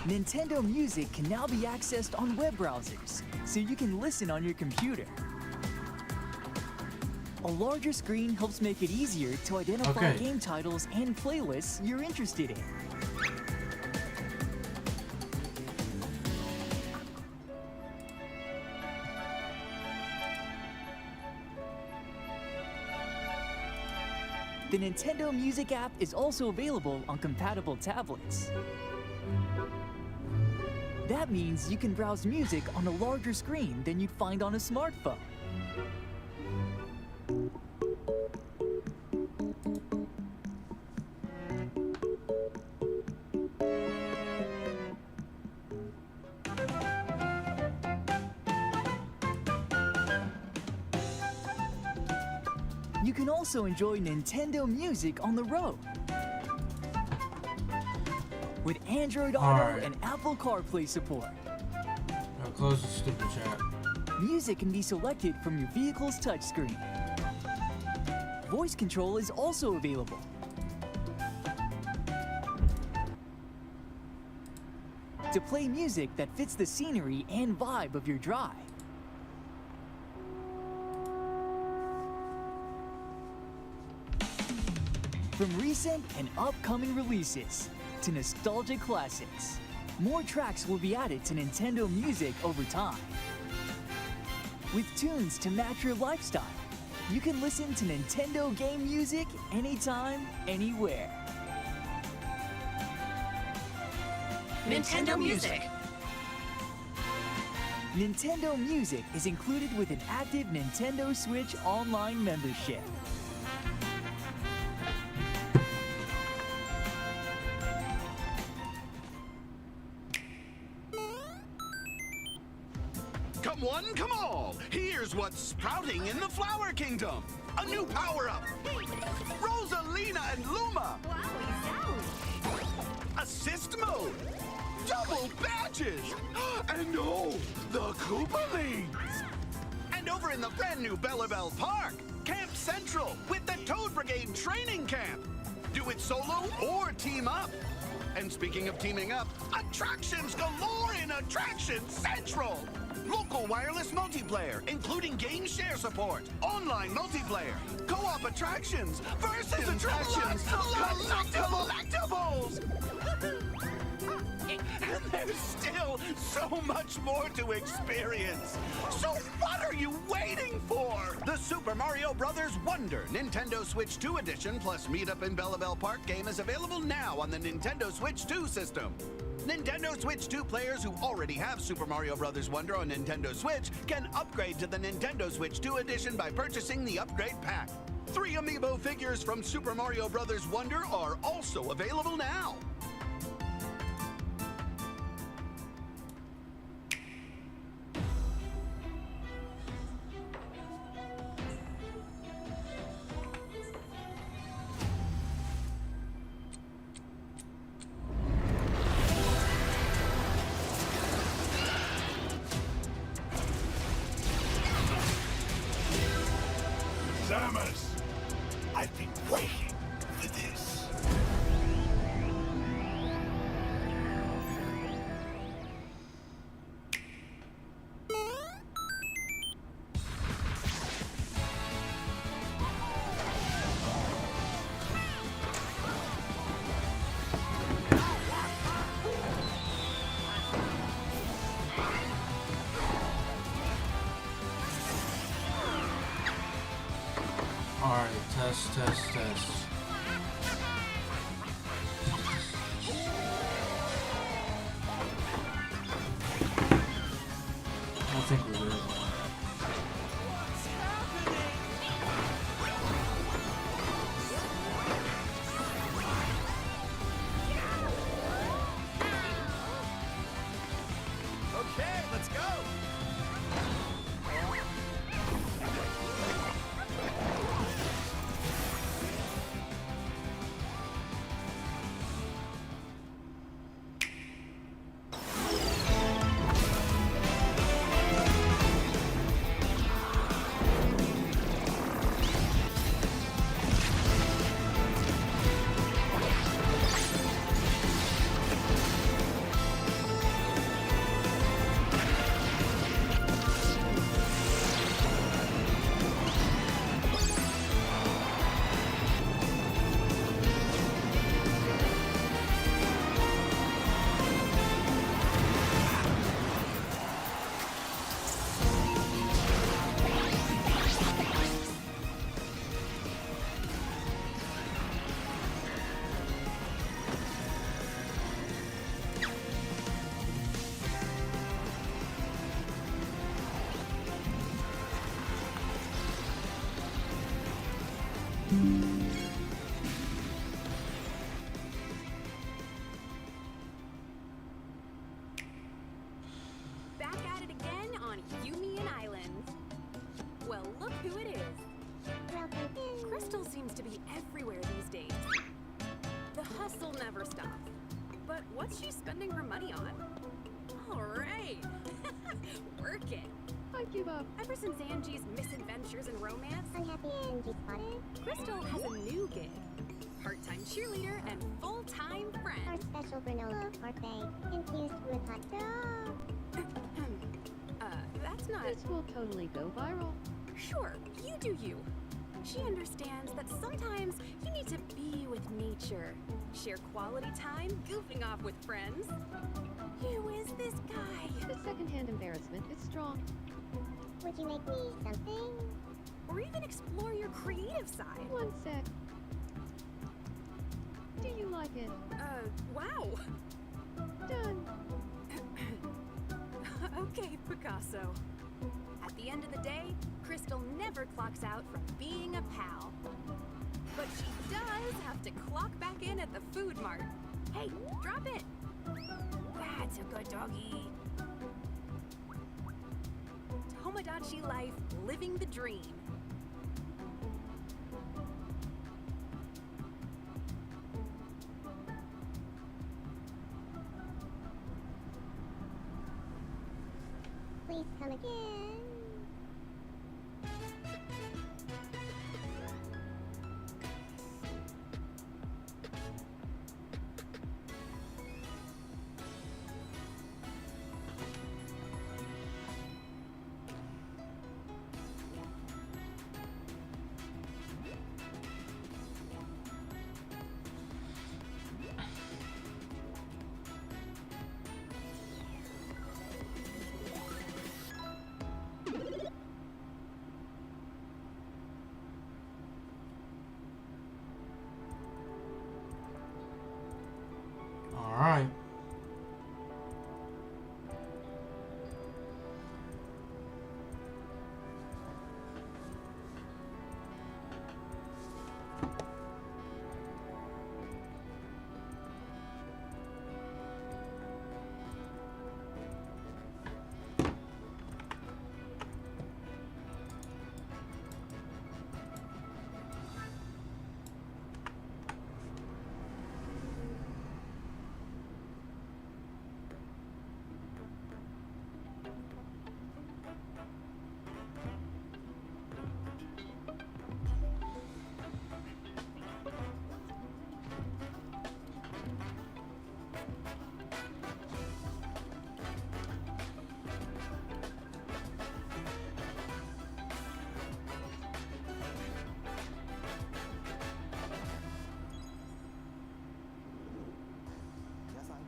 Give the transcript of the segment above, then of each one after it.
Nintendo Music can now be accessed on web browsers, so you can listen on your computer. A larger screen helps make it easier to identify game titles and playlists you're interested in. The Nintendo Music app is also available on compatible tablets. That means you can browse music on a larger screen than you'd find on a smartphone. You can also enjoy Nintendo Music on the road. With Android Auto and Apple CarPlay support. Now close the stupid chat. Music can be selected from your vehicle's touchscreen. Voice control is also available. To play music that fits the scenery and vibe of your drive. From recent and upcoming releases to nostalgic classics, more tracks will be added to Nintendo Music over time. With tunes to match your lifestyle, you can listen to Nintendo game music anytime, anywhere. Nintendo Music. Nintendo Music is included with an active Nintendo Switch Online membership. Come one, come all! Here's what's sprouting in the Flower Kingdom! A new power-up! Rosalina and Luma! Assist mode! Double badges! And oh, the Koopalings! And over in the brand new Bellabelle Park, Camp Central with the Toad Brigade Training Camp! Do it solo or team up! And speaking of teaming up, attractions galore in Attraction Central! Local wireless multiplayer, including game share support, online multiplayer, co-op attractions versus attractions, collectibles! And there's still so much more to experience. So what are you waiting for? The Super Mario Bros. Wonder Nintendo Switch 2 Edition plus Meetup in Bellabelle Park game is available now on the Nintendo Switch 2 system. Nintendo Switch 2 players who already have Super Mario Bros. Wonder on Nintendo Switch can upgrade to the Nintendo Switch 2 Edition by purchasing the upgrade pack. 3 amiibo figures from Super Mario Bros. Wonder are also available now. Samus, I've been waiting for this. Alright, test. I think we're good. Okay, let's go! Back at it again on Yumian Island. Well, look who it is. Crystal seems to be everywhere these days. The hustle never stops. But what's she spending her money on? All right. Work it. I give up. Ever since Angie's misadventures in romance, Unhappy Angie spotted. Crystal has a new gig. Part-time cheerleader and full-time Our friend. special granola parfait infused with hot dog. That's not... This will totally go viral. Sure, you do you. She understands that sometimes you need to be with nature. Share quality time goofing off with friends. Who is this guy? The secondhand embarrassment is strong. Would you make me something? Or even explore your creative side. One sec. Do you like it? Wow. Done. Okay, Picasso. At the end of the day, Crystal never clocks out from being a pal. But she does have to clock back in at the food mart. Hey, drop it! That's a good doggy. Tomodachi life, living the dream. Please come again. Alright.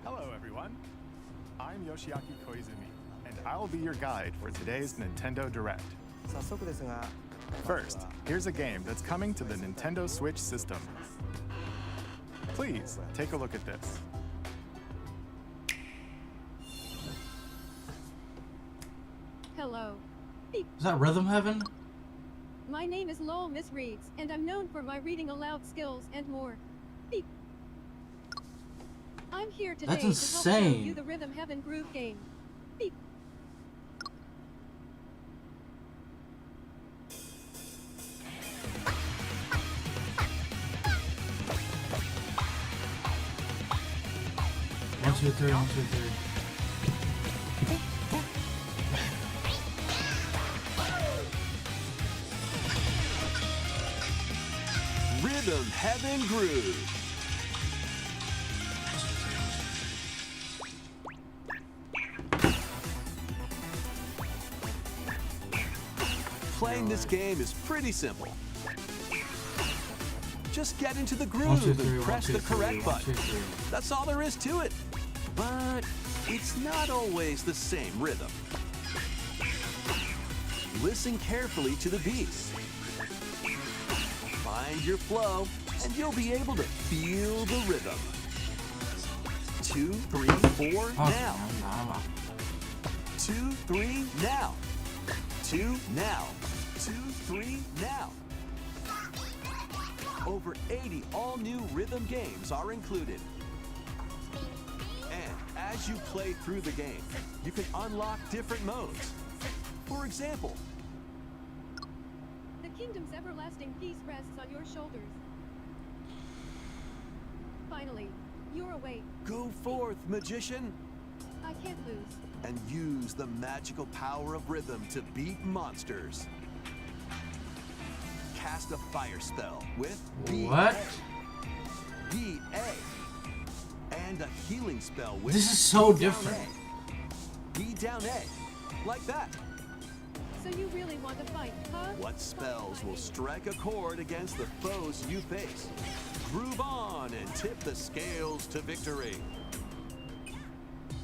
Hello, everyone. I'm Yoshiaki Koizumi, and I'll be your guide for today's Nintendo Direct. 早速ですが First, here's a game that's coming to the Nintendo Switch system. Please, take a look at this. Hello. Is that Rhythm Heaven? My name is Lowell Miss Reeds, and I'm known for my reading aloud skills and more. Beep. I'm here today That's to help show insane. you the Rhythm Heaven groove game. Beep. One, two, three, one, two, three. Rhythm Heaven Groove. Playing this game is pretty simple. Just get into the groove One, two, three, and one, press two, the three, correct one, two, button. three. That's all there is to it. But it's not always the same rhythm. Listen carefully to the beats. Find your flow, and you'll be able to feel the rhythm. 2, 3, 4, now. 2, 3, now. 2, now. 2, 3, now. Over 80 all-new rhythm games are included. And as you play through the game, you can unlock different modes. For example, The kingdom's everlasting peace rests on your shoulders. Finally, you're awake. go forth, magician, I can't lose. and use the magical power of rhythm to beat monsters. Cast a fire spell with What? B.A. And a healing spell with This is so B down different. A. B down A. Like that. So you really want to fight, huh? What spells will strike a chord against the foes you face? Groove on and tip the scales to victory.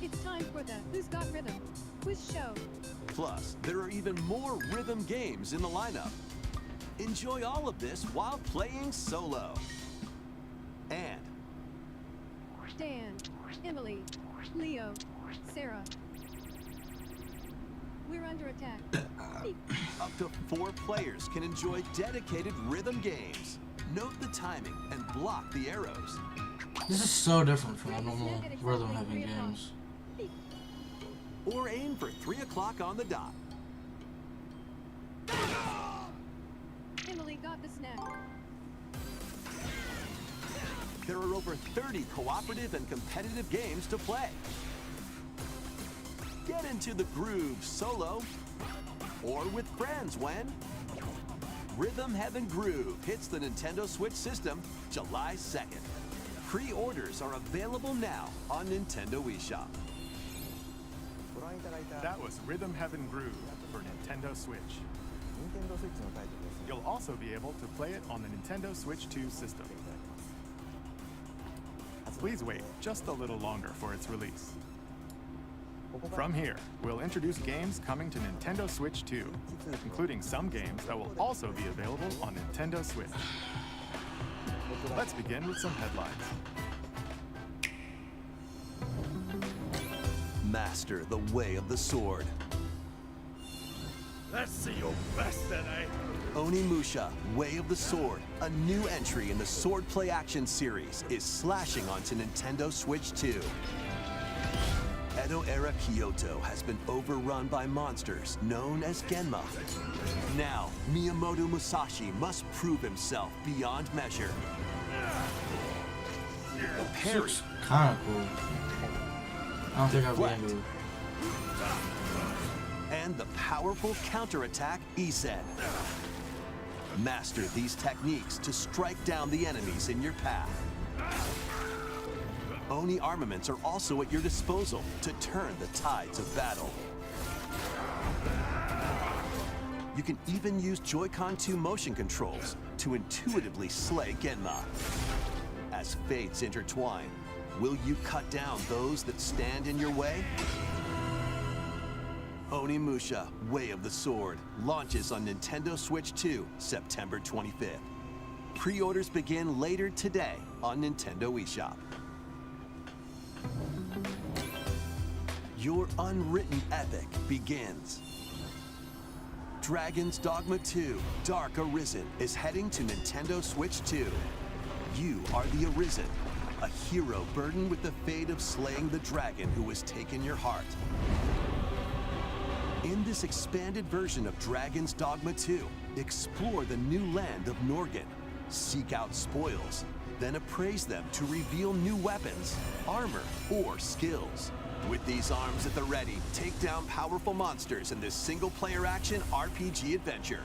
It's time for the Who's Got Rhythm quiz show. Plus, there are even more rhythm games in the lineup. Enjoy all of this while playing solo. And Dan, Emily, Leo, Sarah. We're under attack. up to 4 players can enjoy dedicated rhythm games. Note the timing and block the arrows. This is so different from the normal rhythm heavy games. Or aim for 3 o'clock on the dot. Emily got the snack. There are over 30 cooperative and competitive games to play. Get into the groove solo or with friends when Rhythm Heaven Groove hits the Nintendo Switch system July 2nd. Pre-orders are available now on Nintendo eShop. That was Rhythm Heaven Groove for Nintendo Switch. You'll also be able to play it on the Nintendo Switch 2 system. Please wait just a little longer for its release. From here, we'll introduce games coming to Nintendo Switch 2, including some games that will also be available on Nintendo Switch. Let's begin with some headlines. Master the way of the sword. Let's see your best then, eh? Onimusha, Way of the Sword, a new entry in the Sword Play Action series, is slashing onto Nintendo Switch 2. Edo-era Kyoto has been overrun by monsters known as Genma. Now, Miyamoto Musashi must prove himself beyond measure. Parry, Looks kinda cool. I don't think I'll be Deflect. into it. and the powerful counterattack Isen. Master these techniques to strike down the enemies in your path. Oni armaments are also at your disposal to turn the tides of battle. You can even use Joy-Con 2 motion controls to intuitively slay Genma. As fates intertwine, will you cut down those that stand in your way? Onimusha, Way of the Sword, launches on Nintendo Switch 2, September 25th. Pre-orders begin later today on Nintendo eShop. Your unwritten epic begins. Dragon's Dogma 2, Dark Arisen is heading to Nintendo Switch 2. You are the Arisen, a hero burdened with the fate of slaying the dragon who has taken your heart. In this expanded version of Dragon's Dogma 2, explore the new land of Norgan, seek out spoils, then appraise them to reveal new weapons, armor, or skills. With these arms at the ready, take down powerful monsters in this single-player action RPG adventure.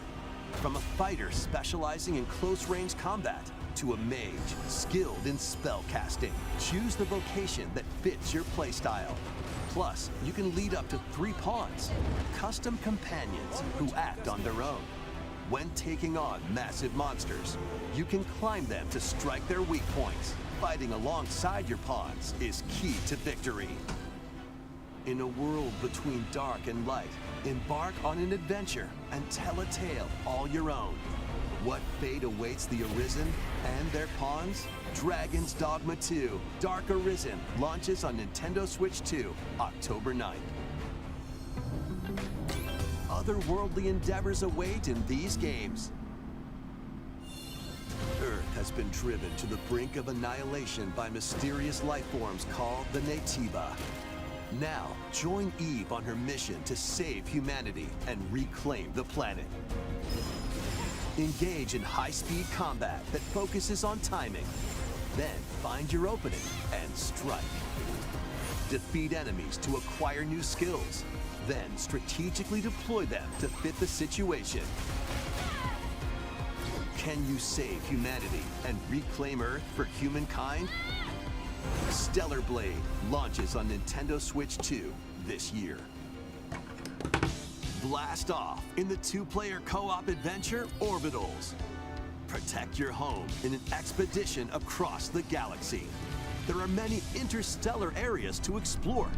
From a fighter specializing in close-range combat to a mage skilled in spell casting, choose the vocation that fits your playstyle. Plus, you can lead up to 3 pawns, custom companions who act on their own. When taking on massive monsters, you can climb them to strike their weak points. Fighting alongside your pawns is key to victory. In a world between dark and light, embark on an adventure and tell a tale all your own. What fate awaits the Arisen and their pawns? Dragon's Dogma 2, Dark Arisen, launches on Nintendo Switch 2, October 9th. Otherworldly endeavors await in these games. Earth has been driven to the brink of annihilation by mysterious life forms called the Natiba. Now, join Eve on her mission to save humanity and reclaim the planet. Engage in high-speed combat that focuses on timing. Then find your opening and strike. Defeat enemies to acquire new skills. Then strategically deploy them to fit the situation. Can you save humanity and reclaim Earth for humankind? Stellar Blade launches on Nintendo Switch 2 this year. Blast off in the two-player co-op adventure Orbitals. Protect your home in an expedition across the galaxy. There are many interstellar areas to explore.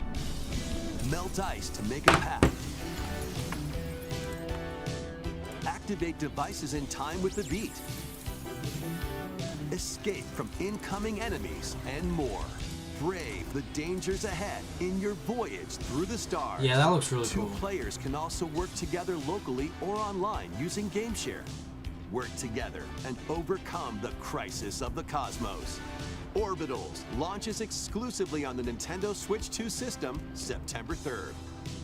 Melt ice to make a path. Activate devices in time with the beat. Escape from incoming enemies and more. Brave the dangers ahead in your voyage through the stars. Yeah, that looks really cool. Two players can also work together locally or online using GameShare. Work together and overcome the crisis of the cosmos. Orbitals launches exclusively on the Nintendo Switch 2 system September 3rd.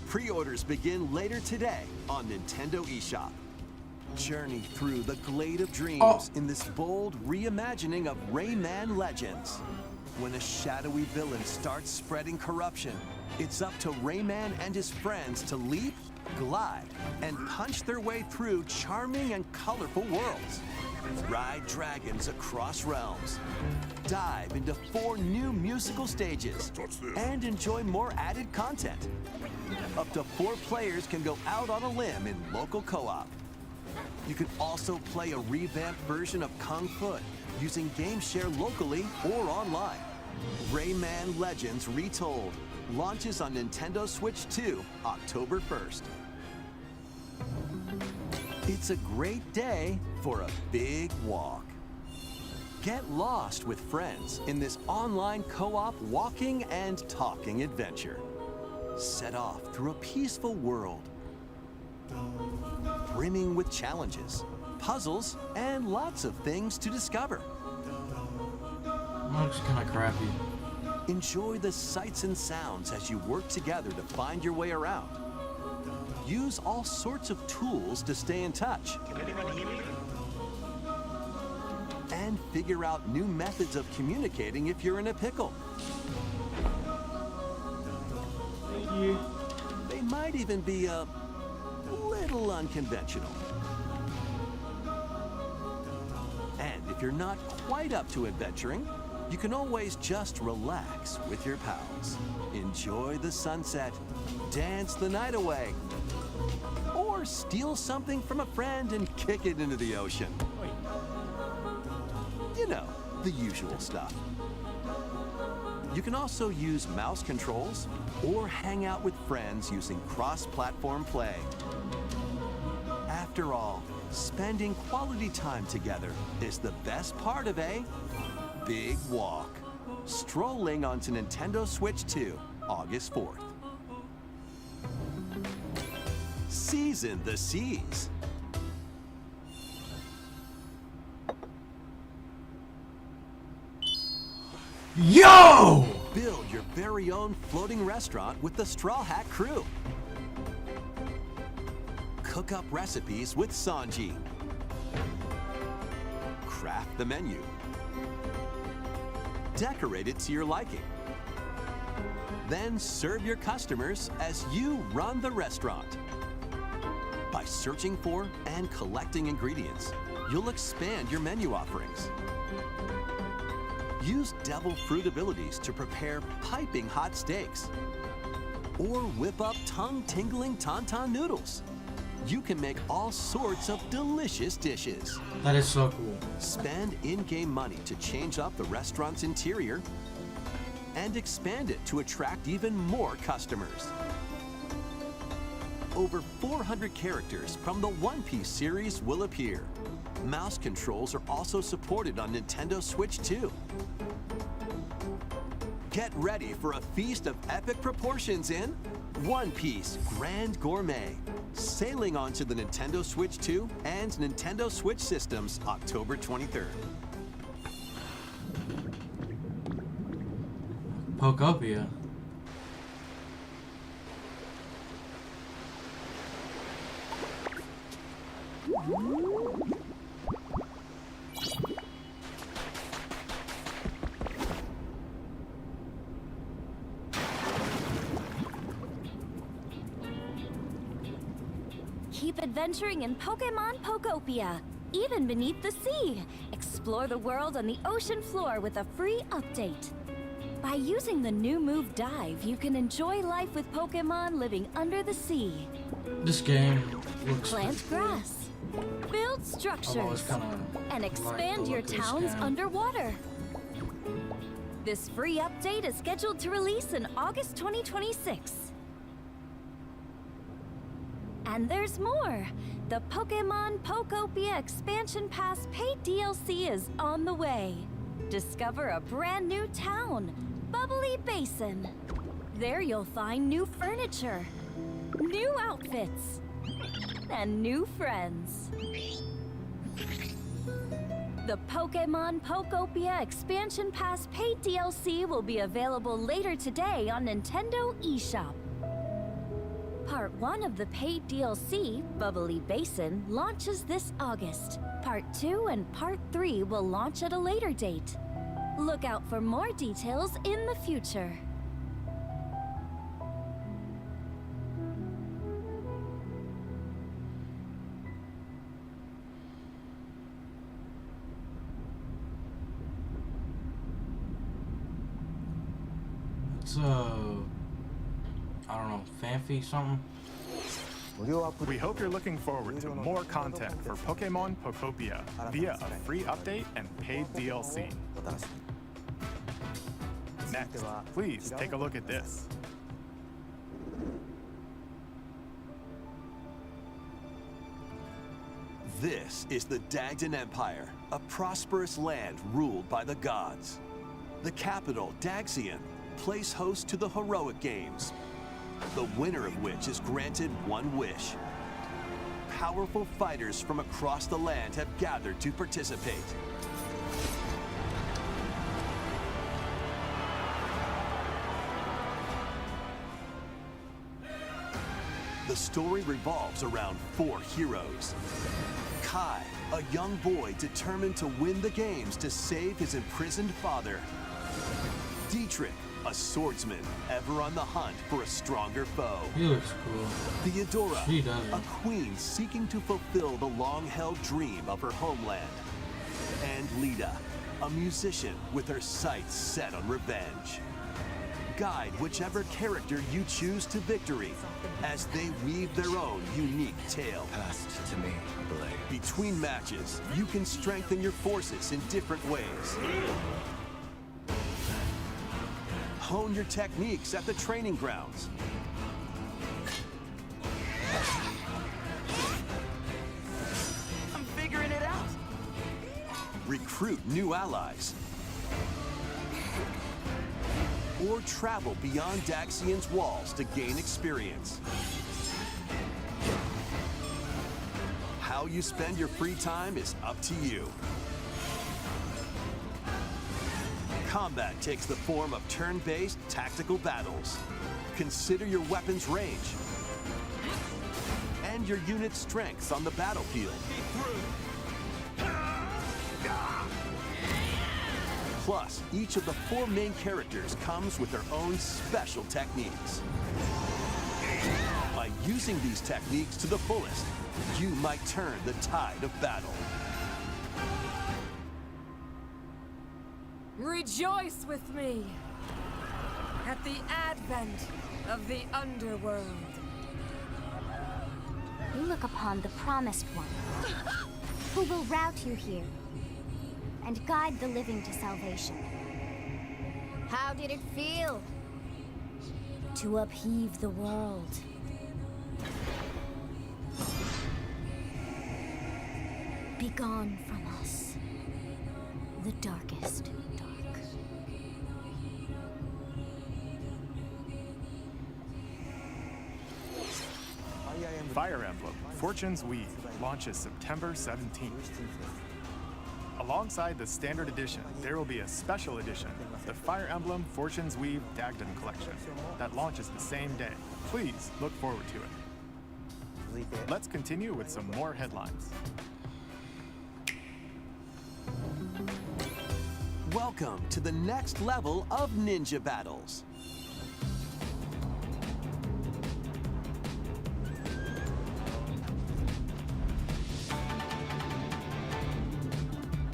Pre-orders begin later today on Nintendo eShop. Journey through the Glade of Dreams in this bold reimagining of Rayman Legends. When a shadowy villain starts spreading corruption, it's up to Rayman and his friends to leap, glide, and punch their way through charming and colorful worlds. Ride dragons across realms. Dive into 4 new musical stages and enjoy more added content. Up to 4 players can go out on a limb in local co-op. You can also play a revamped version of Kung Fu using GameShare locally or online. Rayman Legends Retold launches on Nintendo Switch 2 October 1st. It's a great day for a big walk. Get lost with friends in this online co-op walking and talking adventure. Set off through a peaceful world, brimming with challenges, puzzles, and lots of things to discover. Looks kind of crappy. Enjoy the sights and sounds as you work together to find your way around. Use all sorts of tools to stay in touch. And figure out new methods of communicating if you're in a pickle. They might even be a little unconventional. And if you're not quite up to adventuring, you can always just relax with your pals. Enjoy the sunset, dance the night away, or steal something from a friend and kick it into the ocean. You know, the usual stuff. You can also use mouse controls or hang out with friends using cross-platform play. After all, spending quality time together is the best part of a big walk. Strolling onto Nintendo Switch 2, August 4th. Season the seas. Yo! Build your very own floating restaurant with the Straw Hat crew. Cook up recipes with Sanji. Craft the menu. Decorate it to your liking. Then serve your customers as you run the restaurant. By searching for and collecting ingredients, you'll expand your menu offerings. Use devil fruit abilities to prepare piping hot steaks. Or whip up tongue-tingling tauntaun noodles. You can make all sorts of delicious dishes. That is so cool. Spend in-game money to change up the restaurant's interior and expand it to attract even more customers. Over 400 characters from the One Piece series will appear. Mouse controls are also supported on Nintendo Switch 2. Get ready for a feast of epic proportions in One Piece Grand Gourmet, sailing onto the Nintendo Switch 2 and Nintendo Switch systems October 23rd. Pokopia. Keep adventuring in Pokemon Pokopia, even beneath the sea. Explore the world on the ocean floor with a free update. By using the new move Dive, you can enjoy life with Pokemon living under the sea. This game looks Plant pretty cool. grass, build I've always structures, kinda and liked the expand your look of this towns game. underwater. This free update is scheduled to release in August 2026. And there's more! The Pokemon Pokopia Expansion Pass paid DLC is on the way. Discover a brand new town, Bubbly Basin. There you'll find new furniture, new outfits, and new friends. The Pokemon Pokopia Expansion Pass paid DLC will be available later today on Nintendo eShop. Part 1 of the paid DLC, Bubbly Basin, launches this August. Part 2 and Part 3 will launch at a later date. Look out for more details in the future. It's I don't know, fanfic something. We hope you're looking forward to more content for Pokemon Pokopia via a free update and paid DLC. Next, please take a look at this. This is the Dagdan Empire, a prosperous land ruled by the gods. The capital, Daxian, plays host to the heroic games, the winner of which is granted one wish. Powerful fighters from across the land have gathered to participate. The story revolves around 4 heroes. Kai, a young boy determined to win the games to save his imprisoned father. Dietrich, a swordsman ever on the hunt for a stronger foe. He looks cool. Theodora, She does. a queen seeking to fulfill the long-held dream of her homeland. And Lita, a musician with her sights set on revenge. Guide whichever character you choose to victory as they weave their own unique tale. Passed to me, Blade. Between matches, you can strengthen your forces in different ways. Hone your techniques at the training grounds. I'm figuring it out. Recruit new allies. Or travel beyond Daxian's walls to gain experience. How you spend your free time is up to you. Combat takes the form of turn-based tactical battles. Consider your weapon's range and your unit's strengths on the battlefield. Plus, each of the 4 main characters comes with their own special techniques. By using these techniques to the fullest, you might turn the tide of battle. Rejoice with me at the advent of the underworld. You look upon the Promised One, who will route you here and guide the living to salvation. How did it feel? To upheave the world. Begone from us, the darkest dark. Fire Emblem Fortune's Weave launches September 17th. Alongside the standard edition, there will be a special edition, the Fire Emblem Fortune's Weave Dagden Collection, that launches the same day. Please look forward to it. Let's continue with some more headlines. Welcome to the next level of ninja battles.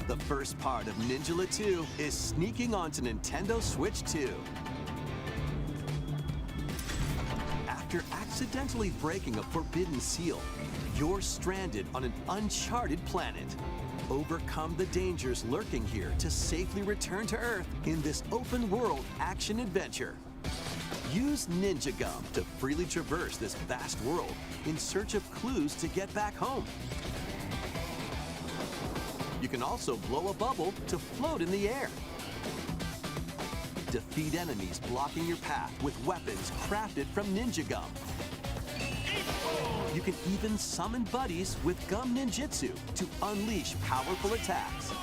The first part of Ninja 2 is sneaking onto Nintendo Switch 2. After accidentally breaking a forbidden seal, you're stranded on an uncharted planet. Overcome the dangers lurking here to safely return to Earth in this open-world action-adventure. Use Ninja Gum to freely traverse this vast world in search of clues to get back home. You can also blow a bubble to float in the air. Defeat enemies blocking your path with weapons crafted from Ninja Gum. You can even summon buddies with Gum Ninjutsu to unleash powerful attacks.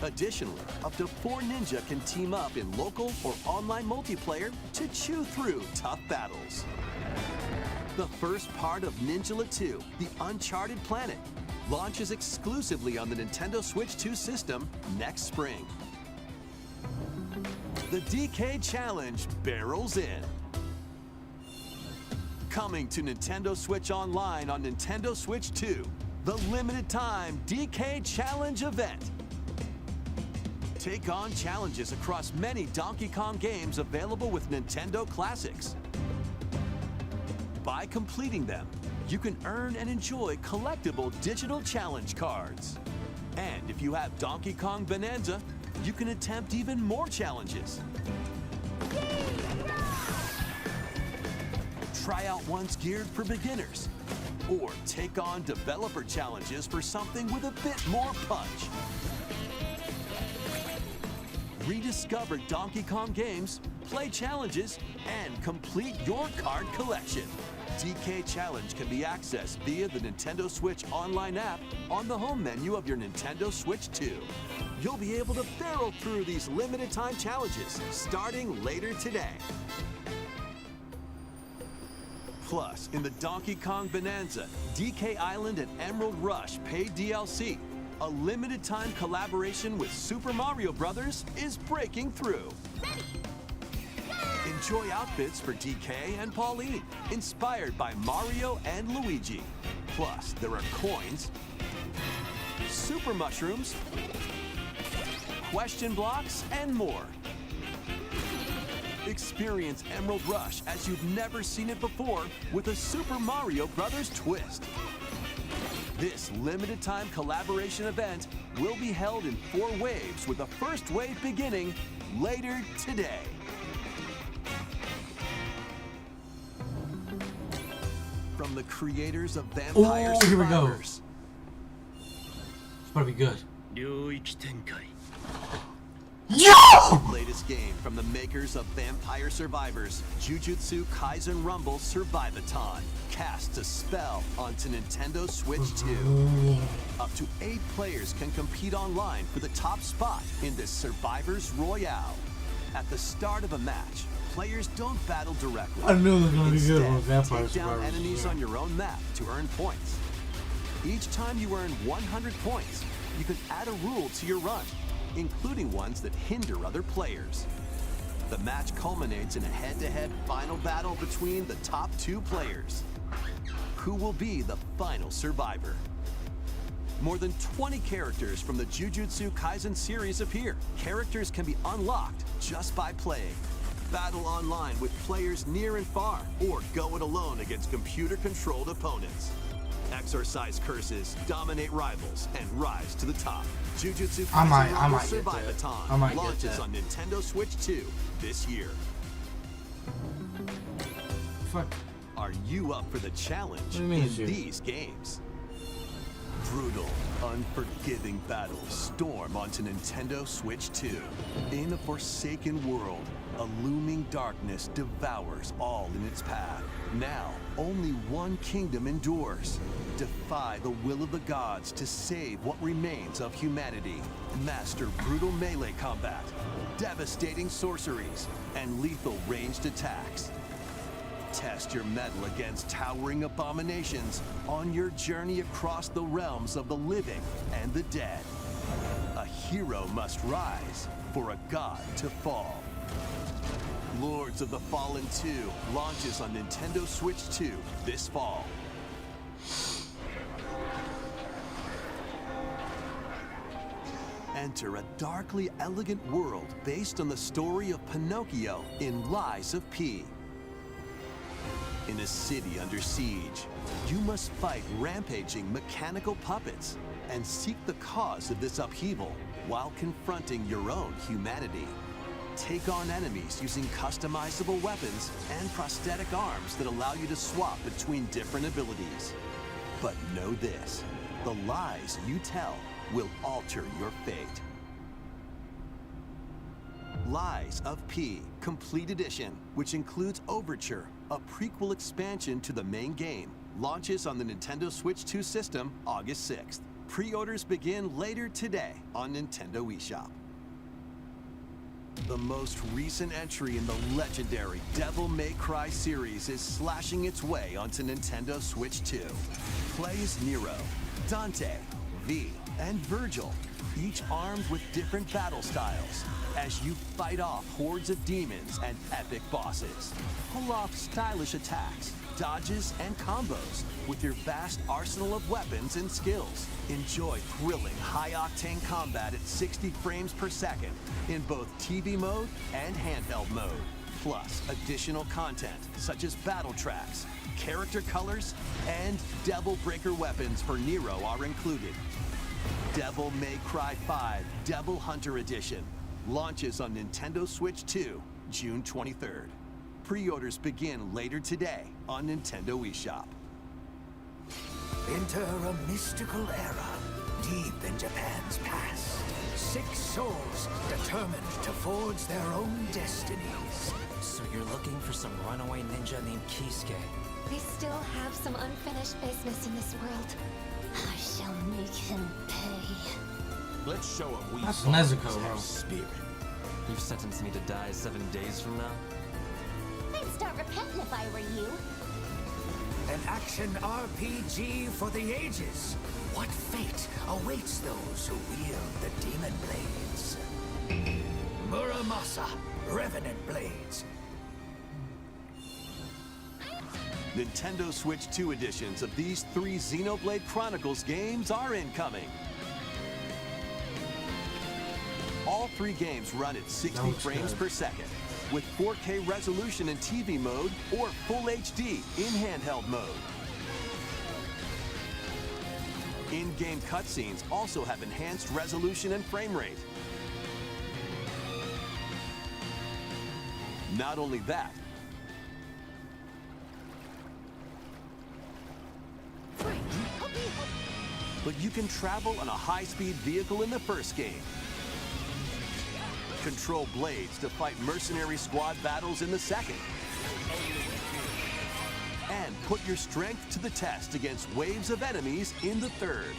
Additionally, up to 4 ninja can team up in local or online multiplayer to chew through tough battles. The first part of Ninja 2, The Uncharted Planet, launches exclusively on the Nintendo Switch 2 system next spring. The DK Challenge barrels in. Coming to Nintendo Switch Online on Nintendo Switch 2, the limited time DK Challenge event. Take on challenges across many Donkey Kong games available with Nintendo Classics. By completing them, you can earn and enjoy collectible digital challenge cards. And if you have Donkey Kong Bonanza, you can attempt even more challenges. Try out ones geared for beginners, or take on developer challenges for something with a bit more punch. Rediscover Donkey Kong games, play challenges, and complete your card collection. DK Challenge can be accessed via the Nintendo Switch Online app on the home menu of your Nintendo Switch 2. You'll be able to barrel through these limited time challenges starting later today. Plus, in the Donkey Kong Bonanza, DK Island and Emerald Rush paid DLC, a limited time collaboration with Super Mario Bros. Is breaking through. Enjoy outfits for DK and Pauline, inspired by Mario and Luigi. Plus, there are coins, super mushrooms, question blocks, and more. Experience Emerald Rush as you've never seen it before with a Super Mario Bros. Twist. This limited time collaboration event will be held in 4 waves with the first wave beginning later today. From the creators of Vampire Survivors. Here we go. It's probably good. Latest game from the makers of Vampire Survivors, Jujutsu Kaisen Rumble Survivathon, casts a spell onto Nintendo Switch 2. Up to 8 players can compete online for the top spot in this Survivors Royale. At the start of a match, players don't battle directly. I knew it was going to be good on Vampire Take down Survivors. enemies on your own map to earn points. Each time you earn 100 points, you can add a rule to your run, including ones that hinder other players. The match culminates in a head-to-head final battle between the top 2 players. Who will be the final survivor? More than 20 characters from the Jujutsu Kaisen series appear. Characters can be unlocked just by playing. Battle online with players near and far, or go it alone against computer-controlled opponents. Exorcise curses, dominate rivals, and rise to the top. Jujutsu Kaisen Rumble Survivathon launches on Nintendo Switch 2 this year. Fuck. Are you up for the challenge in these games? Brutal, unforgiving battles storm onto Nintendo Switch 2. In a forsaken world, a looming darkness devours all in its path. Now, only one kingdom endures. Defy the will of the gods to save what remains of humanity. Master brutal melee combat, devastating sorceries, and lethal ranged attacks. Test your mettle against towering abominations on your journey across the realms of the living and the dead. A hero must rise for a god to fall. Lords of the Fallen 2 launches on Nintendo Switch 2 this fall. Enter a darkly elegant world based on the story of Pinocchio in Lies of P. In a city under siege, you must fight rampaging mechanical puppets and seek the cause of this upheaval while confronting your own humanity. Take on enemies using customizable weapons and prosthetic arms that allow you to swap between different abilities. But know this, the lies you tell will alter your fate. Lies of P Complete Edition, which includes Overture, a prequel expansion to the main game, launches on the Nintendo Switch 2 system August 6th. Pre-orders begin later today on Nintendo eShop. The most recent entry in the legendary Devil May Cry series is slashing its way onto Nintendo Switch 2. Play as Nero, Dante, V, and Virgil, each armed with different battle styles, as you fight off hordes of demons and epic bosses. Pull off stylish attacks, dodges, and combos with your vast arsenal of weapons and skills. Enjoy thrilling, high-octane combat at 60 frames per second in both TV mode and handheld mode. Plus, additional content such as battle tracks, character colors, and Devil Breaker weapons for Nero are included. Devil May Cry 5 Devil Hunter Edition launches on Nintendo Switch 2, June 23rd. Pre-orders begin later today on Nintendo eShop. Enter a mystical era deep in Japan's past. 6 souls determined to forge their own destinies. So you're looking for some runaway ninja named Kisuke? We still have some unfinished business in this world. I shall make him pay. Let's show him we That's fighters Nezuko, bro. have spirit. You've sentenced me to die 7 days from now? I'd start repenting if I were you. An action RPG for the ages. What fate awaits those who wield the demon blades? Muramasa, Revenant Blades. Nintendo Switch 2 editions of these 3 Xenoblade Chronicles games are incoming. All 3 games run at 60 frames per second, with 4K resolution in TV mode or Full HD in handheld mode. In-game cutscenes also have enhanced resolution and frame rate. Not only that, but you can travel on a high-speed vehicle in the first game. Control blades to fight mercenary squad battles in the second. And put your strength to the test against waves of enemies in the third.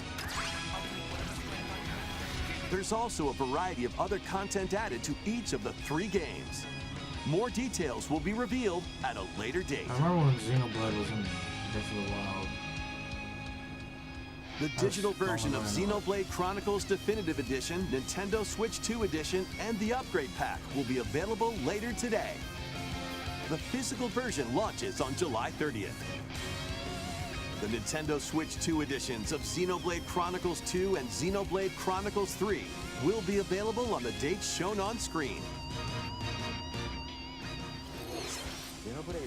There's also a variety of other content added to each of the 3 games. More details will be revealed at a later date. I remember when Xenoblade was in Breath of the Wild. The digital version of Xenoblade Chronicles Definitive Edition, Nintendo Switch 2 Edition, and the Upgrade Pack will be available later today. The physical version launches on July 30th. The Nintendo Switch 2 editions of Xenoblade Chronicles 2 and Xenoblade Chronicles 3 will be available on the dates shown on screen.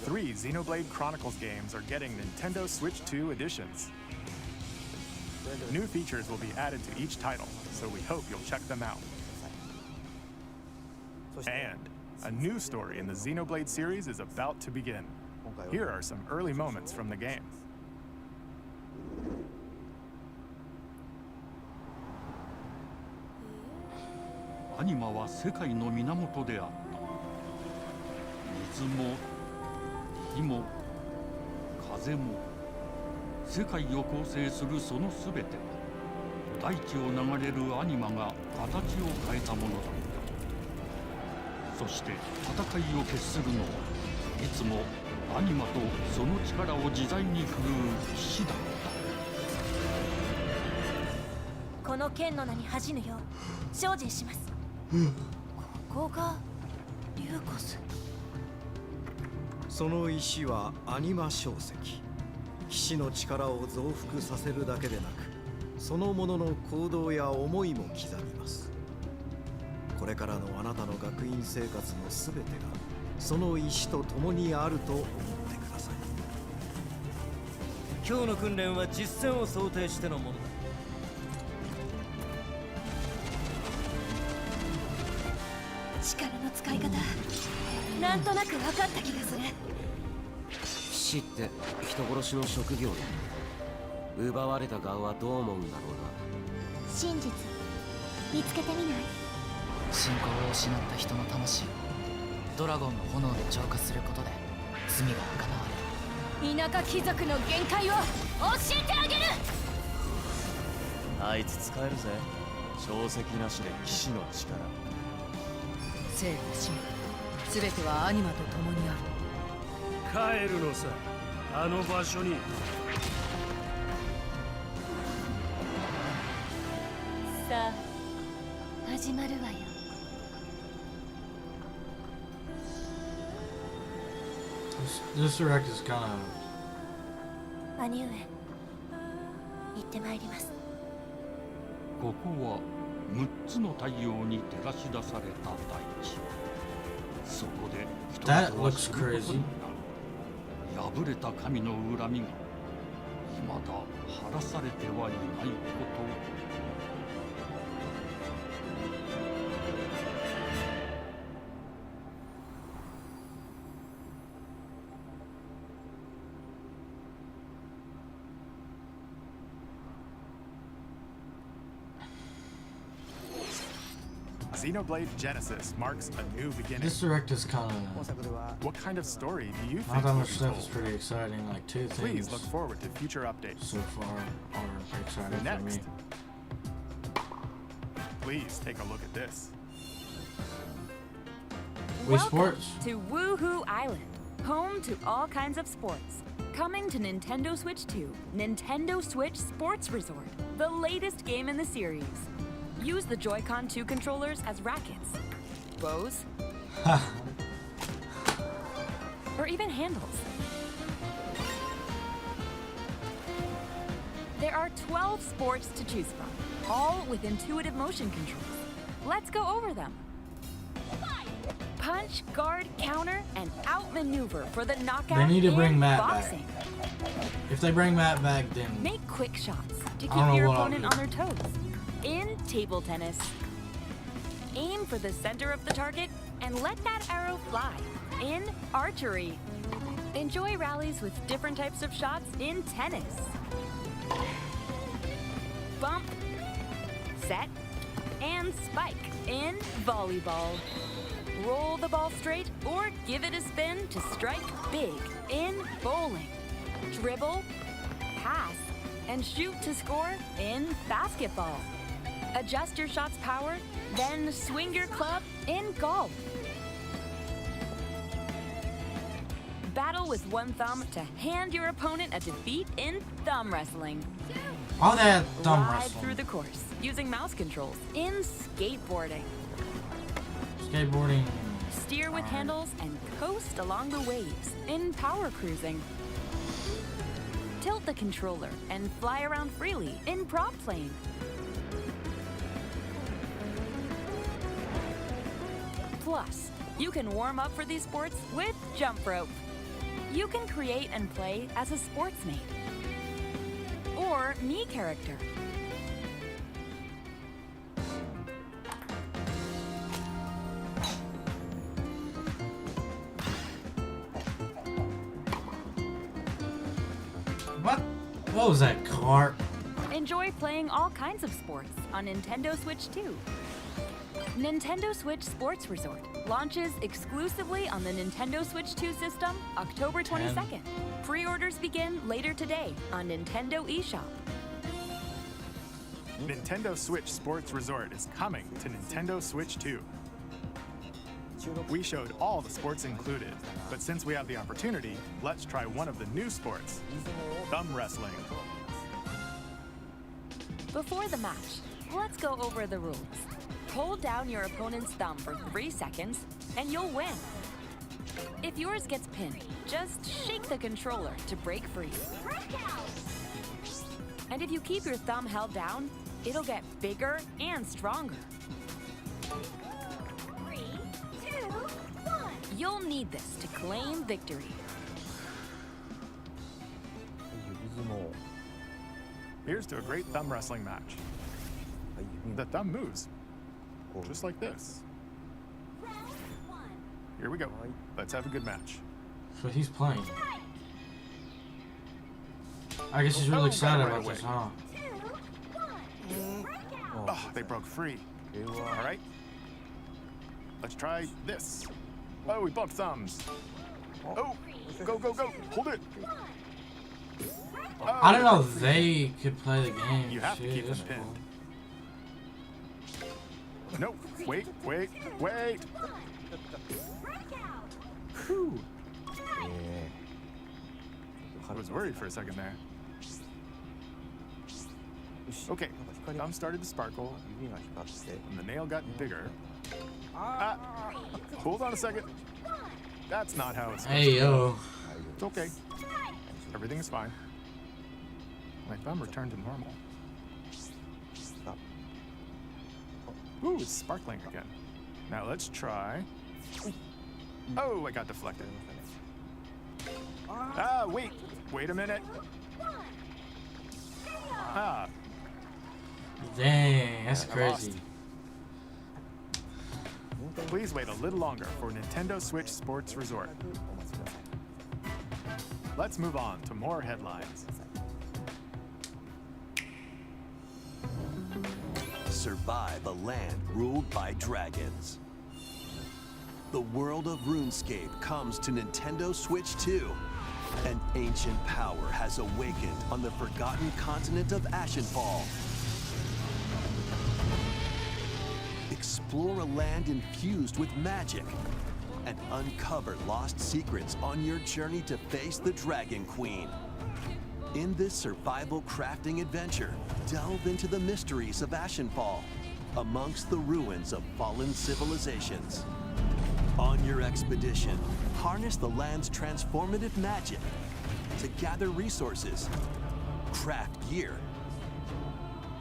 3 Xenoblade Chronicles games are getting Nintendo Switch 2 editions. New features will be added to each title, so we hope you'll check them out. And a new story in the Xenoblade series is about to begin. Here are some early moments from the game. アニマは世界の源であった。水も火も風も世界を構成するその全ては大地を流れるアニマが形を変えたものだった。そして戦いを決するのはいつもアニマとその力を自在に振るう騎士だった。この剣の名に恥じぬよう精進します。ここがリューコス。その石はアニマ晶石。騎士の力を増幅させるだけでなく、そのものの行動や思いも刻みます。これからのあなたの学院生活の全てがその石と共にあると思ってください。今日の訓練は実戦を想定してのものだ。力の使い方なんとなく分かった気がする。騎士って人殺しの職業だ。奪われた側はどう思うんだろうな。真実見つけてみない？信仰を失った人の魂をドラゴンの炎で浄化することで罪が贖われる。田舎貴族の限界を教えてあげる。あいつ使えるぜ。証石なしで騎士の力。生と死すべてはアニマと共にある。帰るのさ、あの場所に。さあ始まるわよ。This direct is kind of. 兄上、行ってまいります。ここは6つの太陽に照らし出された大地。そこで人々は死ぬことになる。破れた神の恨みが未だ晴らされてはいないこと。Xenoblade Genesis marks a new beginning. This direct is kind of. What kind of story do you think? Not that much stuff is pretty exciting. Like two things. Please look forward to future updates. So far are exciting for me. Please take a look at this. Wii Sports to Woohoo Island, home to all kinds of sports. Coming to Nintendo Switch 2, Nintendo Switch Sports Resort, the latest game in the series. Use the Joy-Con 2 controllers as rackets, bows, or even handles. There are 12 sports to choose from, all with intuitive motion controls. Let's go over them. Punch, guard, counter, and outmaneuver for the knockout. They need to bring Matt boxing. back. If they bring Matt back, then Make quick shots to keep your opponent on their toes. In table tennis, aim for the center of the target and let that arrow fly. In archery, enjoy rallies with different types of shots in tennis. Bump, set, and spike in volleyball. Roll the ball straight or give it a spin to strike big in bowling. Dribble, pass, and shoot to score in basketball. Adjust your shot's power, then swing your club in golf. Battle with one thumb to hand your opponent a defeat in thumb wrestling. all that thumb Ride wrestling. through the course using mouse controls in skateboarding. Skateboarding. Steer with handles and coast along the waves in power cruising. Tilt the controller and fly around freely in prop plane. Plus, you can warm up for these sports with jump rope. You can create and play as a sportsmate or me character. What was that, cart? Enjoy playing all kinds of sports on Nintendo Switch 2. Nintendo Switch Sports Resort launches exclusively on the Nintendo Switch 2 system October 22nd. Pre-orders begin later today on Nintendo eShop. Nintendo Switch Sports Resort is coming to Nintendo Switch 2. We showed all the sports included, but since we have the opportunity, let's try one of the new sports, thumb wrestling. Before the match, let's go over the rules. Hold down your opponent's thumb for 3 seconds, and you'll win. If yours gets pinned, just shake the controller to break free. And if you keep your thumb held down, it'll get bigger and stronger. 3, 2, 1. You'll need this to claim victory. Here's to a great thumb wrestling match. The thumb moves, just like this. Here we go. Let's have a good match. So he's playing. I guess he's really excited about this, huh? Oh, they broke free. All right. Let's try this. Oh, we bumped thumbs. Oh, go, go, go. Hold it. I don't know if they could play the game. You have to keep them pinned. No, wait, wait, wait. Whew. I was worried for a second there. Okay, thumb started to sparkle, and the nail got bigger. Hold on a second. That's not how it's supposed to go. It's okay. Everything is fine. My thumb returned to normal. Ooh, it's sparkling again. Now let's try. Oh, I got deflected. Ah, wait a minute. Ah. Dang, that's crazy. Please wait a little longer for Nintendo Switch Sports Resort. Let's move on to more headlines. Survive a land ruled by dragons. The world of RuneScape comes to Nintendo Switch 2. An ancient power has awakened on the forgotten continent of Ashenfall. Explore a land infused with magic and uncover lost secrets on your journey to face the Dragon Queen. In this survival crafting adventure, delve into the mysteries of Ashenfall, amongst the ruins of fallen civilizations. On your expedition, harness the land's transformative magic to gather resources, craft gear,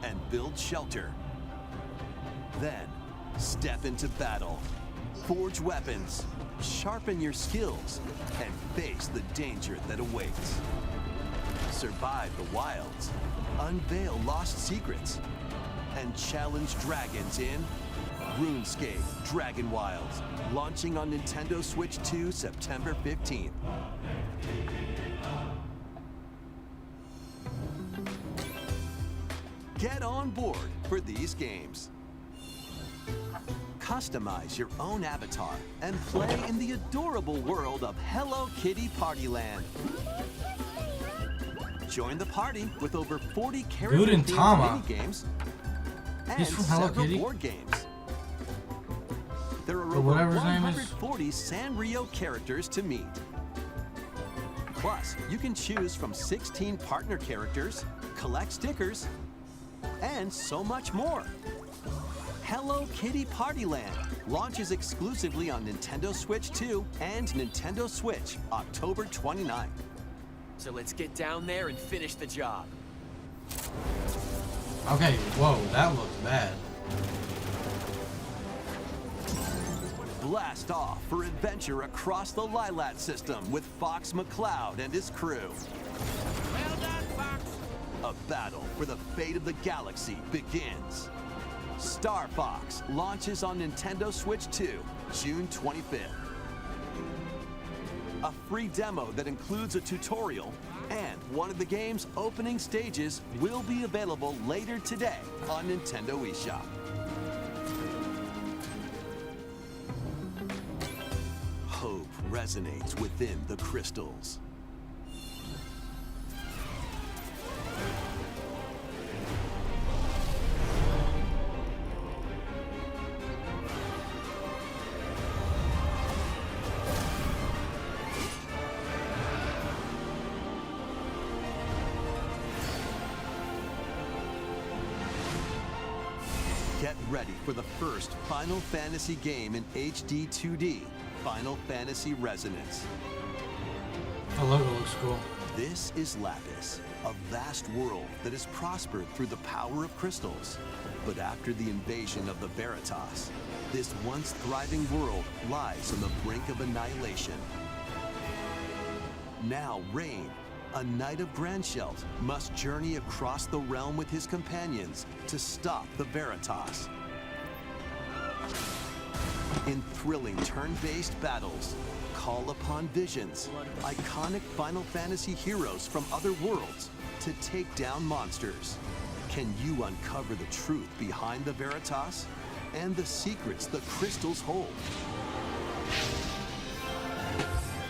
and build shelter. Then, step into battle, forge weapons, sharpen your skills, and face the danger that awaits. Survive the wilds, unveil lost secrets, and challenge dragons in RuneScape Dragon Wilds, launching on Nintendo Switch 2 September 15th. Get on board for these games. Customize your own avatar and play in the adorable world of Hello Kitty Partyland. Join the party with over 40 character-themed mini-games and several board games. There are over 140 Sanrio characters to meet. Plus, you can choose from 16 partner characters, collect stickers, and so much more. Hello Kitty Partyland launches exclusively on Nintendo Switch 2 and Nintendo Switch October 29th. So let's get down there and finish the job. Okay, whoa, that looks bad. Blast off for adventure across the Lilat system with Fox McCloud and his crew. Well done, Fox. A battle for the fate of the galaxy begins. Star Fox launches on Nintendo Switch 2, June 25th. A free demo that includes a tutorial and one of the game's opening stages will be available later today on Nintendo eShop. resonates within the crystals. Get ready for the first Final Fantasy game in HD 2D, Final Fantasy Resonance. The logo looks cool. This is Lapis, a vast world that has prospered through the power of crystals. But after the invasion of the Veritas, this once thriving world lies on the brink of annihilation. Now Rain, a knight of Grandshelt, must journey across the realm with his companions to stop the Veritas. In thrilling turn-based battles, call upon visions, iconic Final Fantasy heroes from other worlds to take down monsters. Can you uncover the truth behind the Veritas and the secrets the crystals hold?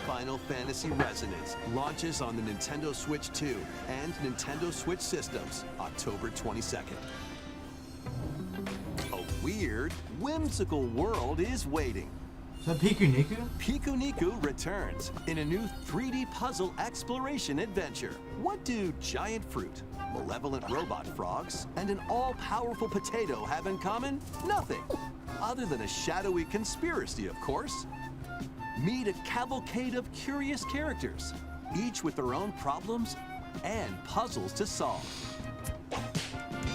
Final Fantasy Resonance launches on the Nintendo Switch 2 and Nintendo Switch systems October 22nd. A weird, whimsical world is waiting. Is that Piku Niku? Piku Niku returns in a new 3D puzzle exploration adventure. What do giant fruit, malevolent robot frogs, and an all-powerful potato have in common? Nothing. Other than a shadowy conspiracy, of course. Meet a cavalcade of curious characters, each with their own problems and puzzles to solve.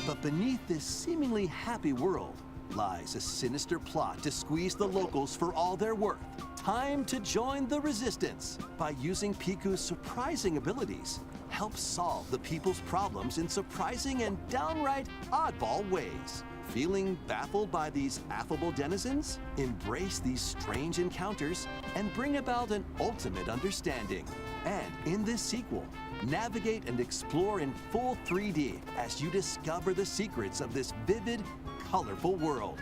But beneath this seemingly happy world lies a sinister plot to squeeze the locals for all they're worth. Time to join the resistance by using Piku's surprising abilities. Help solve the people's problems in surprising and downright oddball ways. Feeling baffled by these affable denizens? Embrace these strange encounters and bring about an ultimate understanding. And in this sequel, navigate and explore in full 3D as you discover the secrets of this vivid, colorful world.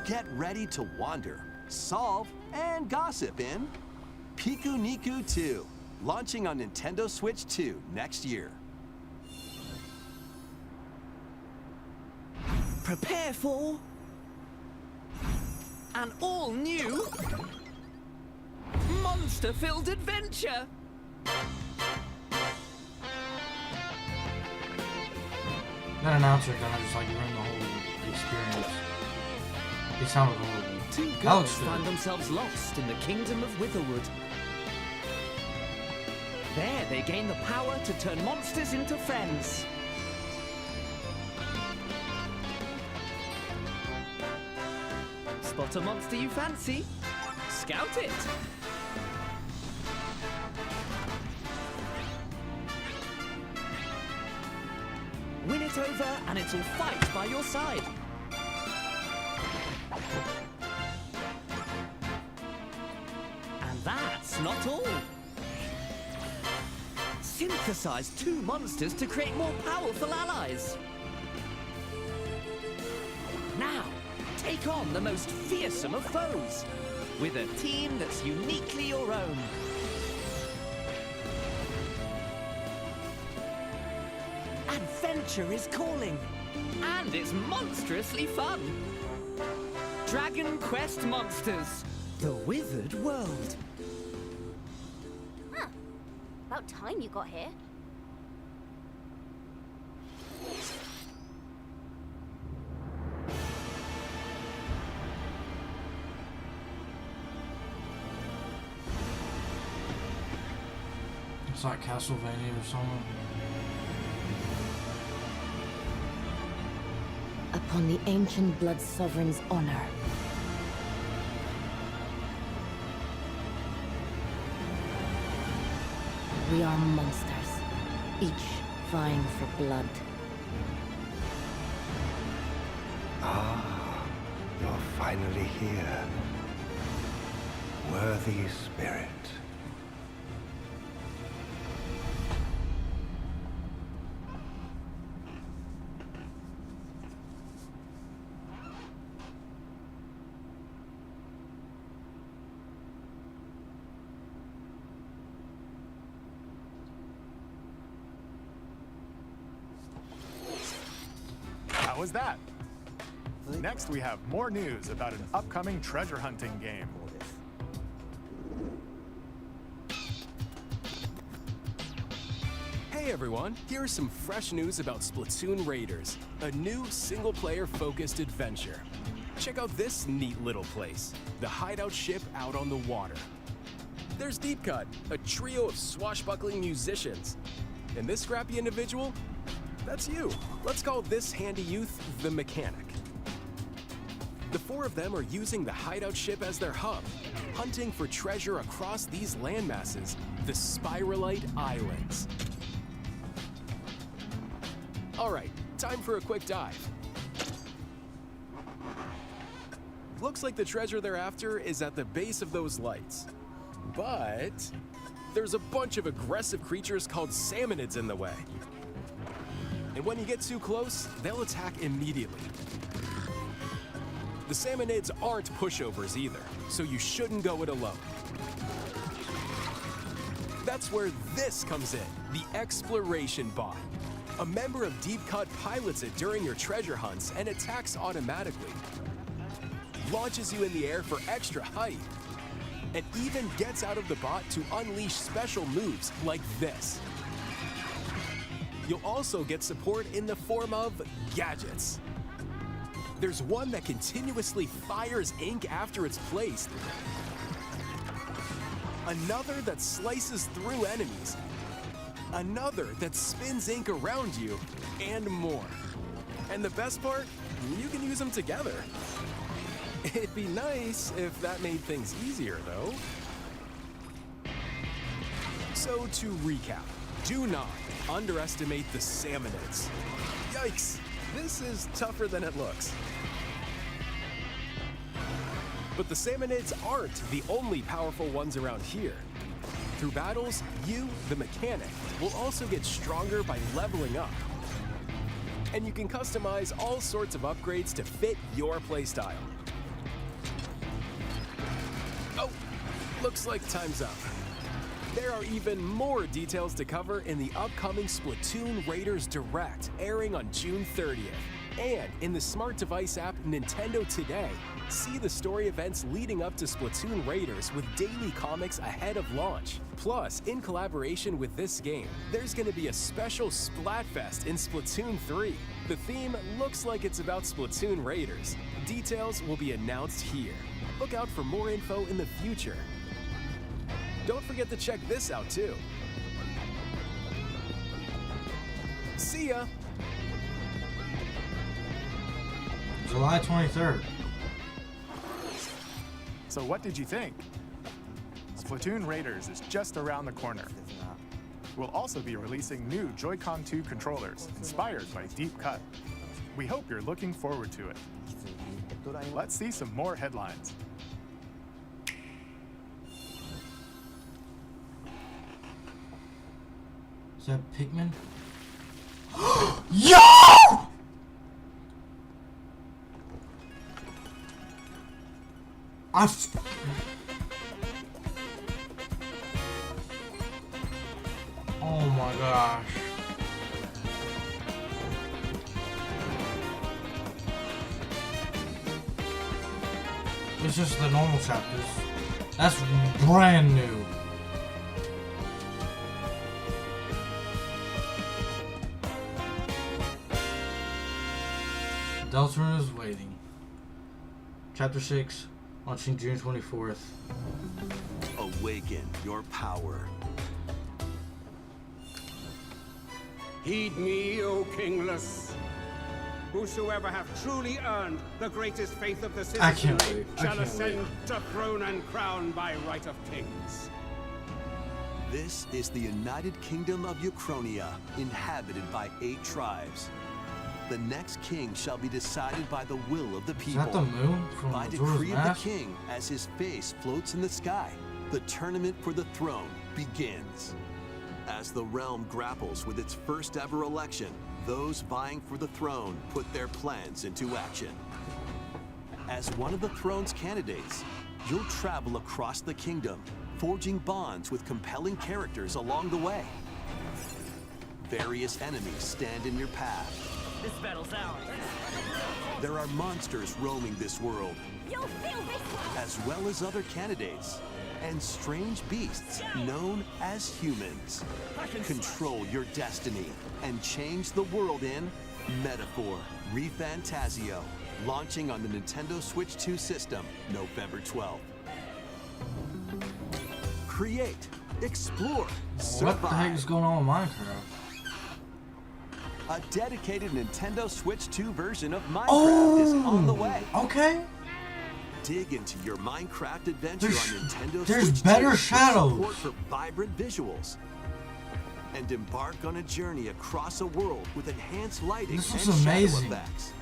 Get ready to wander, solve, and gossip in Piku Niku 2, launching on Nintendo Switch 2 next year. Prepare for an all-new monster-filled adventure. That announcer kind of just like ruined the whole experience. It sounded horrible. Two That girls looks good. find themselves lost in the kingdom of Witherwood. There, they gain the power to turn monsters into friends. Spot a monster you fancy? Scout it! Win it over and it'll fight by your side. And that's not all. Synthesize two monsters to create more powerful allies. Now, take on the most fearsome of foes with a team that's uniquely your own. Adventure is calling, and it's monstrously fun. Dragon Quest Monsters, the Withered World. Huh. About time you got here. It's like Castlevania or something. Upon the ancient blood sovereign's honor. We are monsters, each vying for blood. Ah, you're finally here. Worthy spirit. was that? Next, we have more news about an upcoming treasure hunting game. Hey everyone, here's some fresh news about Splatoon Raiders, a new single-player focused adventure. Check out this neat little place, the hideout ship out on the water. There's Deep Cut, a trio of swashbuckling musicians. And this scrappy individual? That's you. Let's call this handy youth the mechanic. The four of them are using the hideout ship as their hub, hunting for treasure across these landmasses, the Spiralite Islands. All right, time for a quick dive. Looks like the treasure they're after is at the base of those lights. But there's a bunch of aggressive creatures called salmonids in the way. And when you get too close, they'll attack immediately. The salmonids aren't pushovers either, so you shouldn't go it alone. That's where this comes in, the exploration bot. A member of Deep Cut pilots it during your treasure hunts and attacks automatically. Launches you in the air for extra height. And even gets out of the bot to unleash special moves like this. You'll also get support in the form of gadgets. There's one that continuously fires ink after it's placed. Another that slices through enemies. Another that spins ink around you, and more. And the best part, you can use them together. It'd be nice if that made things easier, though. So to recap, do not underestimate the salmonids. Yikes, this is tougher than it looks. But the salmonids aren't the only powerful ones around here. Through battles, you, the mechanic, will also get stronger by leveling up. And you can customize all sorts of upgrades to fit your playstyle. Oh, looks like time's up. There are even more details to cover in the upcoming Splatoon Raiders Direct, airing on June 30th. And in the smart device app Nintendo Today, see the story events leading up to Splatoon Raiders with daily comics ahead of launch. Plus, in collaboration with this game, there's going to be a special Splatfest in Splatoon 3. The theme looks like it's about Splatoon Raiders. Details will be announced here. Look out for more info in the future. Don't forget to check this out too. See ya! July 23rd. So what did you think? Splatoon Raiders is just around the corner. We'll also be releasing new Joy-Con 2 controllers inspired by Deep Cut. We hope you're looking forward to it. Let's see some more headlines. Is that Pikmin? Yo! Oh my gosh. It's just the normal chapters. That's brand new. Deltarune is waiting. Chapter 6, launching June 24th. Awaken your power. Heed me, O kingless. Whosoever hath truly earned the greatest faith of the citizenry shall ascend to throne and crown by right of kings. This is the United Kingdom of Uchronia, inhabited by 8 tribes. The next king shall be decided by the will of the people. Is that the moon from by Majora's decree of Mask? the king, as his face floats in the sky. The tournament for the throne begins. As the realm grapples with its first ever election, those vying for the throne put their plans into action. As one of the throne's candidates, you'll travel across the kingdom, forging bonds with compelling characters along the way. Various enemies stand in your path, This battle's ours. There are monsters roaming this world, You'll feel this one. as well as other candidates, and strange beasts known as humans. Control your destiny and change the world in Metaphor ReFantazio, launching on the Nintendo Switch 2 system November 12th. Create, explore, survive. What the heck is going on with Minecraft? A dedicated Nintendo Switch 2 version of Minecraft is on the way. Okay. Dig into your Minecraft adventure on Nintendo There's Switch better 2 with shadows. support for vibrant visuals. And embark on a journey across a world with enhanced lighting This and looks shadow amazing. effects.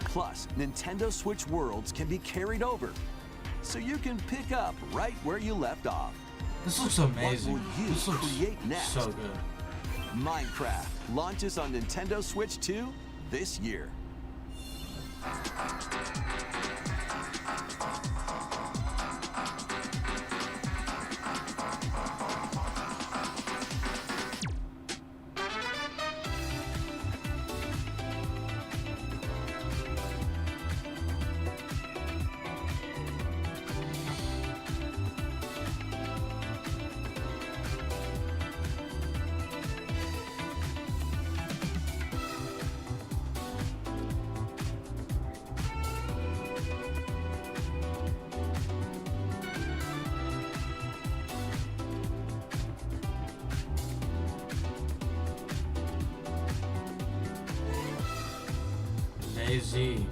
Plus, Nintendo Switch worlds can be carried over, so you can pick up right where you left off. This looks amazing. What will you This looks create next? so good. Minecraft launches on Nintendo Switch 2 this year. Daisy.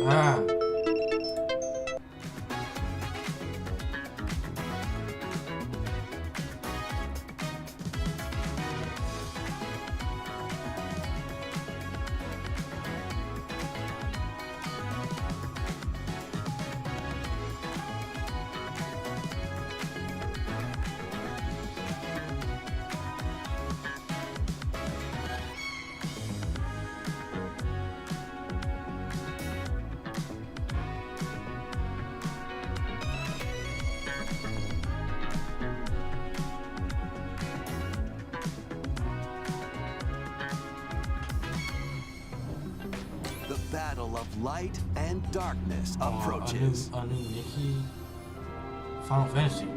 Ah. The battle of light and darkness approaches. A new Mickey. Final Fantasy.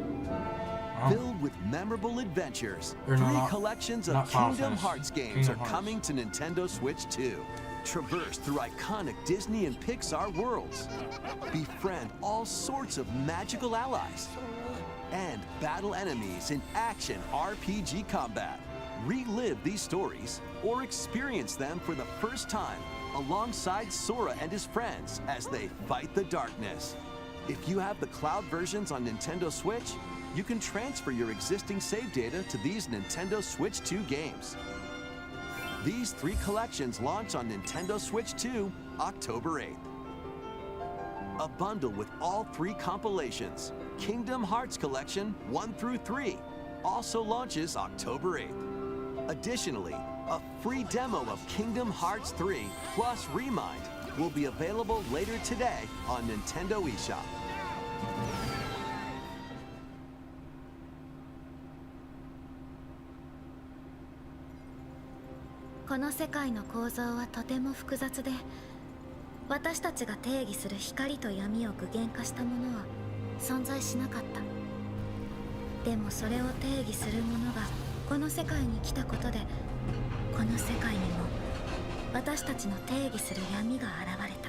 Oh. Filled with memorable adventures, Or no, three not- collections not of Final Kingdom Fantasy. Hearts games Kingdom are Hearts. coming to Nintendo Switch 2. Traverse through iconic Disney and Pixar worlds. Befriend all sorts of magical allies. And battle enemies in action RPG combat. Relive these stories or experience them for the first time alongside Sora and his friends as they fight the darkness. If you have the cloud versions on Nintendo Switch, you can transfer your existing save data to these Nintendo Switch 2 games. These three collections launch on Nintendo Switch 2 October 8th. A bundle with all three compilations, Kingdom Hearts Collection 1 through 3, also launches October 8th. Additionally, a free demo of Kingdom Hearts 3 plus Remind will be available later today on Nintendo eShop.この世界の構造はとても複雑で、私たちが定義する光と闇を具現化したものは存在しなかった。でもそれを定義するものがこの世界に来たことで、この世界にも私たちの定義する闇が現れた。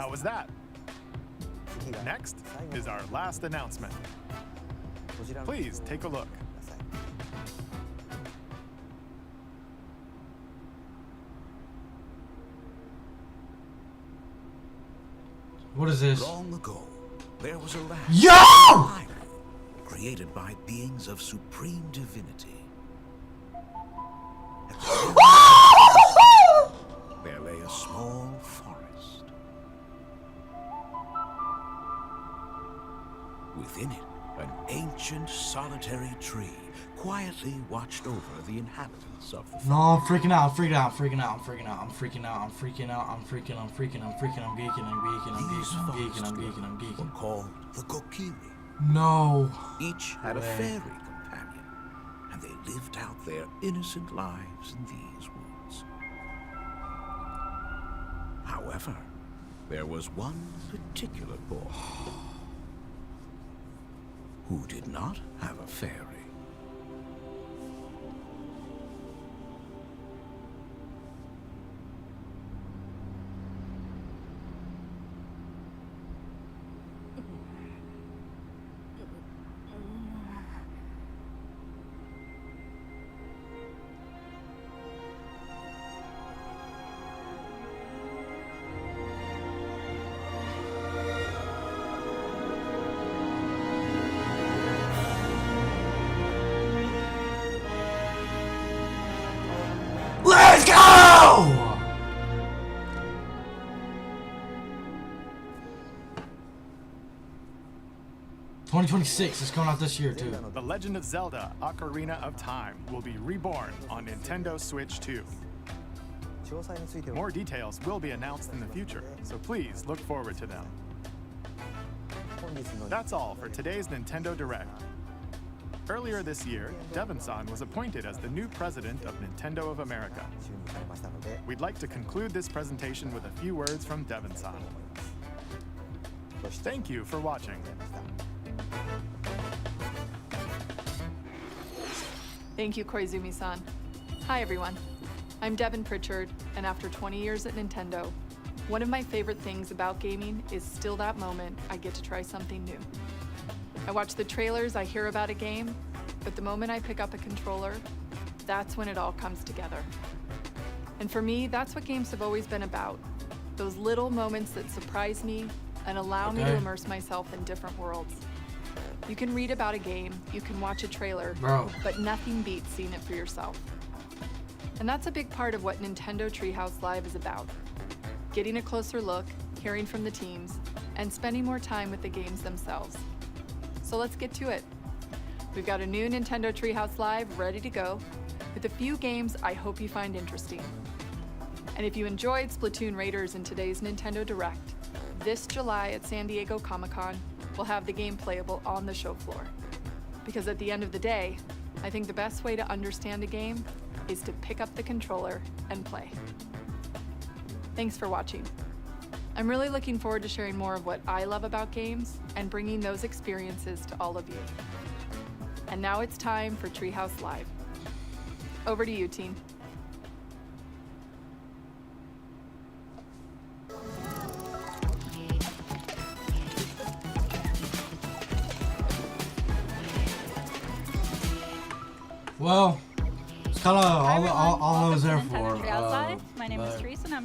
How was that? Next is our last announcement. Please take a look. What is this? Long ago, there was a land Yo! created by beings of supreme divinity. There lay a small forest. Within it, an ancient solitary tree quietly watched over the inhabitants of the forest. No, I'm freaking out, I'm freaking out, I'm freaking out, I'm freaking out, I'm freaking out, I'm freaking out, I'm freaking, I'm freaking, I'm freaking, I'm geeking, I'm geeking, I'm geeking, I'm geeking, I'm geeking, I'm geeking. Were called the Kokiri. No. Each had a fairy companion, and they lived out their innocent lives in these woods. However, there was one particular boy who did not have a fairy. Let's go! $2026, it's coming out this year too. The Legend of Zelda: Ocarina of Time will be reborn on Nintendo Switch 2. More details will be announced in the future, so please look forward to them. That's all for today's Nintendo Direct. Earlier this year, Devon-san was appointed as the new president of Nintendo of America. We'd like to conclude this presentation with a few words from Devon-san. Thank you for watching. Thank you, Koizumi-san. Hi, everyone. I'm Devin Pritchard, and after 20 years at Nintendo, one of my favorite things about gaming is still that moment I get to try something new. I watch the trailers, I hear about a game, but the moment I pick up a controller, that's when it all comes together. And for me, that's what games have always been about. Those little moments that surprise me and allow me to immerse myself in different worlds. You can read about a game, you can watch a trailer, but nothing beats seeing it for yourself. And that's a big part of what Nintendo Treehouse Live is about. Getting a closer look, hearing from the teams, and spending more time with the games themselves. So let's get to it. We've got a new Nintendo Treehouse Live ready to go, with a few games I hope you find interesting. And if you enjoyed Splatoon Raiders in today's Nintendo Direct, this July at San Diego Comic-Con, we'll have the game playable on the show floor. Because at the end of the day, I think the best way to understand a game is to pick up the controller and play. Thanks for watching. I'm really looking forward to sharing more of what I love about games and bringing those experiences to all of you. And now it's time for Treehouse Live. Over to you, team. Well, it's kind of all I was there for. My name is Teresa, and I'm